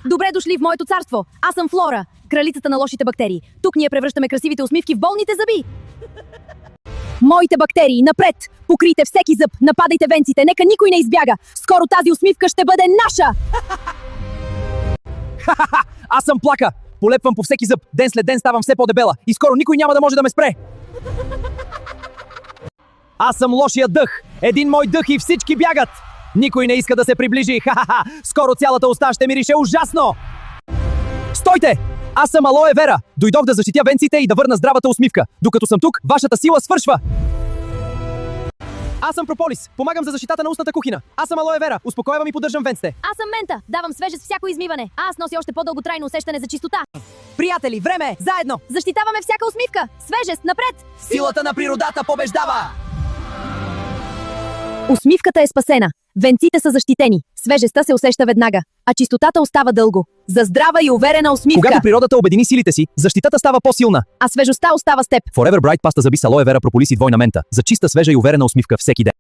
Добре дошли в моето царство. Аз съм Флора, кралицата на лошите бактерии. Тук ние превръщаме красивите усмивки в болните зъби. Моите бактерии, напред! Покрийте всеки зъб, нападайте венците, нека никой не избяга. Скоро тази усмивка ще бъде наша! Ха-ха-ха! Аз съм Плака! Полепвам по всеки зъб, ден след ден ставам все по-дебела и скоро никой няма да може да ме спре! Аз съм лошия дъх! Един мой дъх и всички бягат! Никой не иска да се приближи! Ха-ха-ха! Скоро цялата уста ще мирише ужасно! Стойте! Аз съм Алоe Вера! Дойдох да защитя венците и да върна здравата усмивка. Докато съм тук, вашата сила свършва! Аз съм Прополис! Помагам за защитата на устната кухина! Аз съм Алоe Вера! Успокоявам и поддържам венците! Аз съм Мента, давам свежест всяко измиване. А аз нося още по-дълготрайно усещане за чистота. Приятели, време! Заедно! Защитаваме всяка усмивка! Свежест, напред! Силата на природата побеждава! Усмивката е спасена. Венците са защитени. Свежестта се усеща веднага, а чистотата остава дълго. За здрава и уверена усмивка! Когато природата обедини силите си, защитата става по-силна. А свежостта остава с теб. Forever Bright паста зъби с Алоe Вера, прополис и двойна мента. За чиста, свежа и уверена усмивка всеки ден.